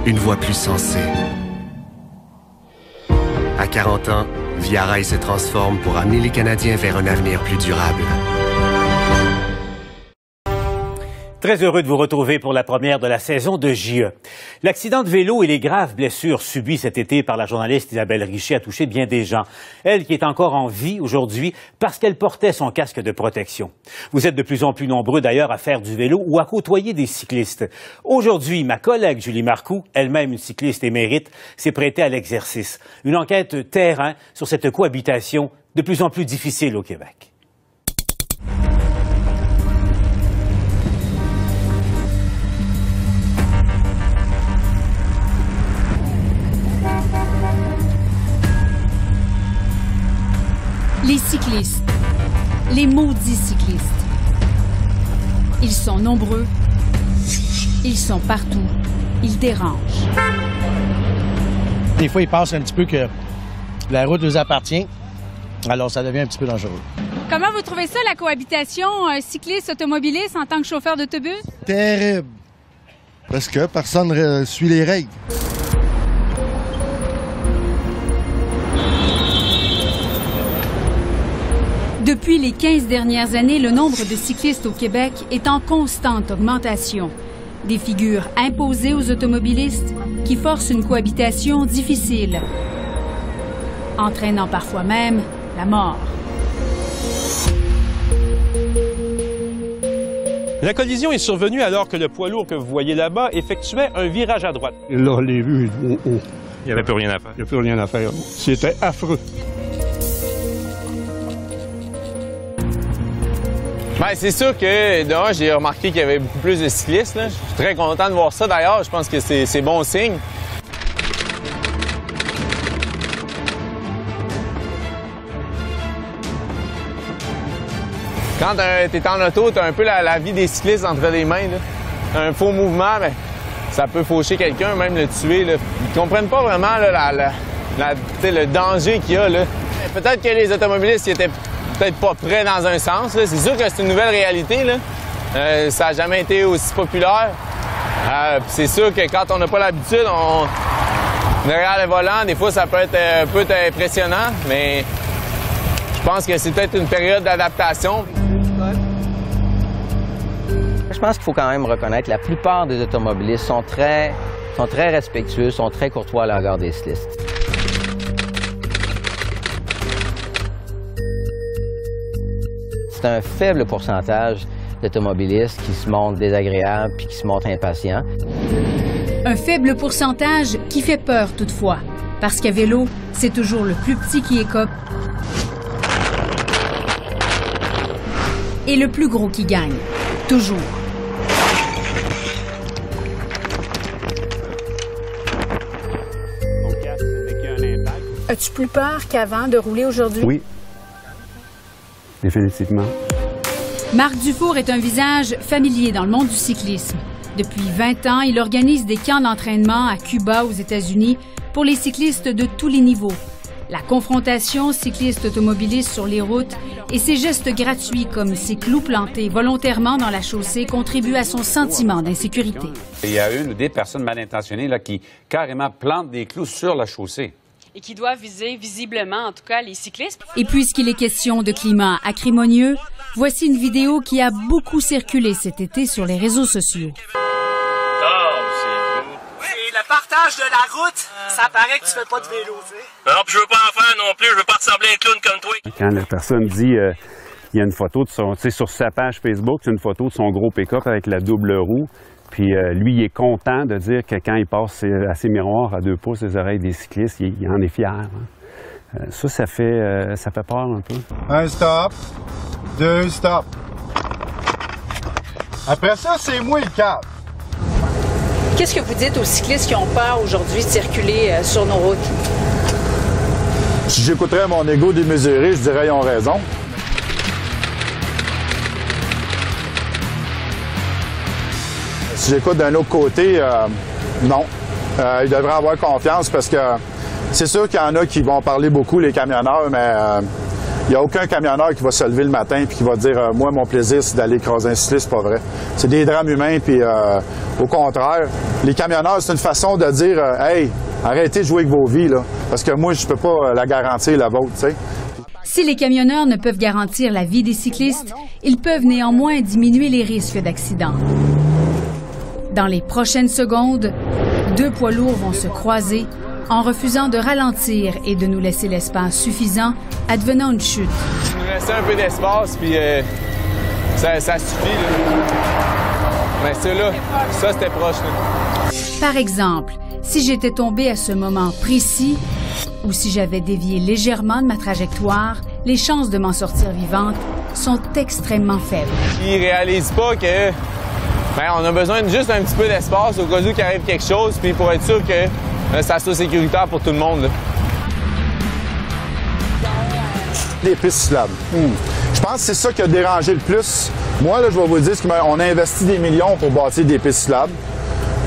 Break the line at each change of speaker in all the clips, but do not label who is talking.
une voie plus sensée. À 40 ans, Via Rail se transforme pour amener les Canadiens vers un avenir plus durable.
Très heureux de vous retrouver pour la première de la saison de JE. L'accident de vélo et les graves blessures subies cet été par la journaliste Isabelle Richer a touché bien des gens. Elle qui est encore en vie aujourd'hui parce qu'elle portait son casque de protection. Vous êtes de plus en plus nombreux d'ailleurs à faire du vélo ou à côtoyer des cyclistes. Aujourd'hui, ma collègue Julie Marcoux, elle-même une cycliste émérite, s'est prêtée à l'exercice. Une enquête terrain sur cette cohabitation de plus en plus difficile au Québec.
Les cyclistes, les maudits cyclistes. Ils sont nombreux, ils sont partout, ils dérangent.
Des fois, ils pensent un petit peu que la route nous appartient, alors ça devient un petit peu dangereux.
Comment vous trouvez ça, la cohabitation cycliste-automobiliste en tant que chauffeur d'autobus?
Terrible, parce que personne ne suit les règles.
Depuis les 15 dernières années, le nombre de cyclistes au Québec est en constante augmentation. Des figures imposées aux automobilistes qui forcent une cohabitation difficile, entraînant parfois même la mort.
La collision est survenue alors que le poids lourd que vous voyez là-bas effectuait un virage à droite.
Là, les vues, il
n'y avait plus rien à faire.
Il n'y a plus rien à faire. C'était affreux.
Bien, c'est sûr que, d'un, j'ai remarqué qu'il y avait beaucoup plus de cyclistes. Là. Je suis très content de voir ça, d'ailleurs. Je pense que c'est bon signe. Quand tu es en auto, tu as un peu la vie des cyclistes entre les mains. Là. Un faux mouvement, mais ça peut faucher quelqu'un, même le tuer. Là. Ils comprennent pas vraiment là, le danger qu'il y a. Peut-être que les automobilistes ils étaient peut-être pas prêts dans un sens. C'est sûr que c'est une nouvelle réalité. Là. Ça n'a jamais été aussi populaire. C'est sûr que quand on n'a pas l'habitude, derrière le volant, des fois, ça peut être un peu impressionnant, mais je pense que c'est peut-être une période d'adaptation.
Je pense qu'il faut quand même reconnaître que la plupart des automobilistes sont très respectueux, sont très courtois à l'égard des cyclistes. C'est un faible pourcentage d'automobilistes qui se montrent désagréables puis qui se montrent impatients.
Un faible pourcentage qui fait peur toutefois, parce qu'à vélo, c'est toujours le plus petit qui écope et le plus gros qui gagne. Toujours.
As-tu plus peur qu'avant de rouler aujourd'hui?
Oui. Définitivement.
Marc Dufour est un visage familier dans le monde du cyclisme. Depuis 20 ans, il organise des camps d'entraînement à Cuba, aux États-Unis, pour les cyclistes de tous les niveaux. La confrontation cycliste-automobiliste sur les routes et ses gestes gratuits comme ces clous plantés volontairement dans la chaussée contribuent à son sentiment d'insécurité.
Il y a une ou des personnes mal intentionnées là, qui carrément plantent des clous sur la chaussée.
Et qui doit viser visiblement, en tout cas, les cyclistes.
Et puisqu'il est question de climat acrimonieux, voici une vidéo qui a beaucoup circulé cet été sur les réseaux sociaux.
Et le partage de la route, ça paraît que tu fais pas de vélo, tu sais.
Non, puis je veux pas en faire non plus, je veux pas ressembler à un clown comme toi.
Quand la personne dit, il y a une photo de son, tu sais, sur sa page Facebook, c'est une photo de son gros pick-up avec la double roue. Puis lui, il est content de dire que quand il passe à ses miroirs à 2 pouces des oreilles des cyclistes, il en est fier. Hein. Ça fait peur un peu.
1 stop, 2 stop. Après ça, c'est moi le cap.
Qu'est-ce que vous dites aux cyclistes qui ont peur aujourd'hui de circuler sur nos routes?
Si j'écouterais mon ego démesuré, je dirais qu'ils ont raison. Si j'écoute d'un autre côté, non. Ils devraient avoir confiance parce que c'est sûr qu'il y en a qui vont parler beaucoup, les camionneurs, mais il n'y a aucun camionneur qui va se lever le matin et qui va dire « Moi, mon plaisir, c'est d'aller écraser un cycliste, c'est pas vrai. » C'est des drames humains, puis Au contraire, les camionneurs, c'est une façon de dire hey, arrêtez de jouer avec vos vies, là, parce que moi, je peux pas la garantir, la vôtre, tu sais.
Si les camionneurs ne peuvent garantir la vie des cyclistes, ils peuvent néanmoins diminuer les risques d'accidents. Dans les prochaines secondes, deux poids lourds vont se croiser en refusant de ralentir et de nous laisser l'espace suffisant, advenant une chute.
Il nous restait un peu d'espace, puis ça suffit. Là. Mais ça c'était proche. Là.
Par exemple, si j'étais tombé à ce moment précis ou si j'avais dévié légèrement de ma trajectoire, les chances de m'en sortir vivante sont extrêmement faibles.
Ils réalisent pas que on a besoin de juste un petit peu d'espace au cas où qu'il arrive quelque chose, puis pour être sûr que ça soit sécuritaire pour tout le monde. Là.
Des pistes cyclables. Je pense que c'est ça qui a dérangé le plus. Moi, là, je vais vous dire qu'on a investi des millions pour bâtir des pistes cyclables,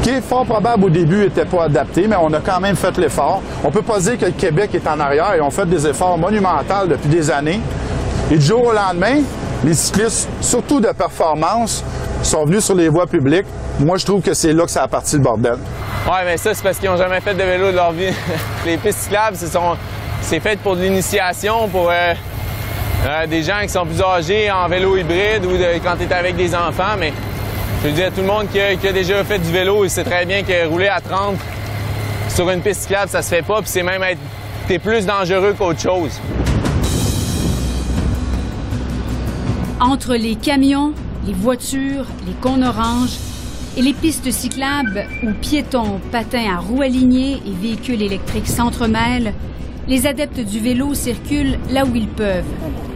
qui est fort probable au début n'était pas adapté, mais on a quand même fait l'effort. On peut pas dire que le Québec est en arrière. Ils ont fait des efforts monumentaux depuis des années. Et du jour au lendemain, les cyclistes, surtout de performance, sont venus sur les voies publiques. Moi, je trouve que c'est là que ça a parti le bordel.
Oui, mais ça, c'est parce qu'ils n'ont jamais fait de vélo de leur vie. Les pistes cyclables, c'est fait pour de l'initiation, pour des gens qui sont plus âgés en vélo hybride ou quand tu es avec des enfants. Mais je veux dire, tout le monde qui a déjà fait du vélo, il sait très bien que rouler à 30 sur une piste cyclable, ça se fait pas. Puis c'est même t'es plus dangereux qu'autre chose.
Entre les camions, les voitures, les cônes oranges et les pistes cyclables où piétons, patins à roues alignées et véhicules électriques s'entremêlent, les adeptes du vélo circulent là où ils peuvent,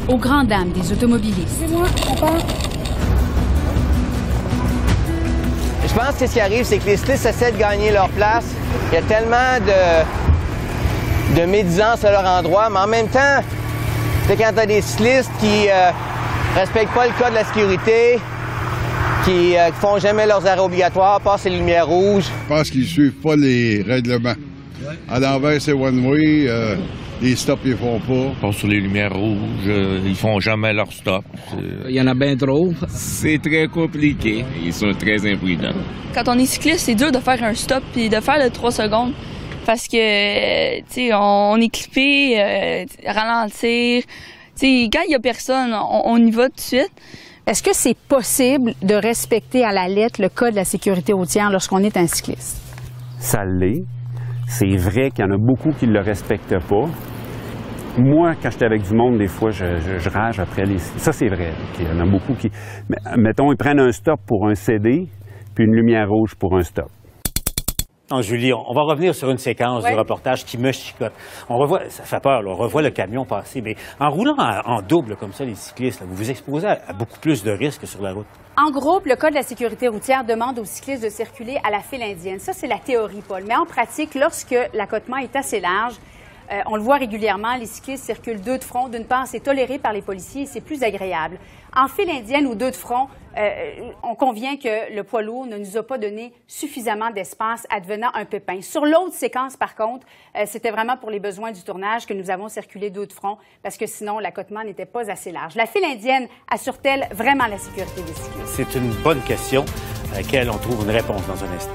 aux grandes dames des automobilistes.
Je pense que ce qui arrive, c'est que les cyclistes essaient de gagner leur place. Il y a tellement de médisance à leur endroit, mais en même temps, c'est quand tu as des cyclistes qui respectent pas le code de la sécurité, qui font jamais leurs arrêts obligatoires, passent les lumières rouges.
Je pense qu'ils suivent pas les règlements. À l'envers, c'est one-way. Les stops, ils font pas.
Ils passent sur les lumières rouges. Ils font jamais leur stop.
Il y en a bien trop.
C'est très compliqué. Ils sont très imprudents.
Quand on est cycliste, c'est dur de faire un stop et de faire le 3 secondes. Parce que, tu sais, on est clippé, ralentir. Tu sais, quand il y a personne, on y va tout de suite.
Est-ce que c'est possible de respecter à la lettre le code de la sécurité routière lorsqu'on est un cycliste?
Ça l'est. C'est vrai qu'il y en a beaucoup qui ne le respectent pas. Moi, quand j'étais avec du monde, des fois, je rage après les... Ça, c'est vrai. Il y en a beaucoup qui... Mettons, ils prennent un stop pour un CD, puis une lumière rouge pour un stop.
Non, Julie, on va revenir sur une séquence du reportage qui me chicote. On revoit, ça fait peur, là, on revoit le camion passer, mais en roulant en double comme ça, les cyclistes, là, vous vous exposez à beaucoup plus de risques sur la route.
En groupe, le Code de la sécurité routière demande aux cyclistes de circuler à la file indienne. Ça, c'est la théorie, Paul. Mais en pratique, lorsque l'accotement est assez large, on le voit régulièrement, les cyclistes circulent deux de front. D'une part, c'est toléré par les policiers et c'est plus agréable. En file indienne ou deux de front, on convient que le poids lourd ne nous a pas donné suffisamment d'espace advenant un pépin. Sur l'autre séquence, par contre, c'était vraiment pour les besoins du tournage que nous avons circulé deux de front parce que sinon, l'accotement n'était pas assez large. La file indienne assure-t-elle vraiment la sécurité des cyclistes?
C'est une bonne question à laquelle on trouve une réponse dans un instant.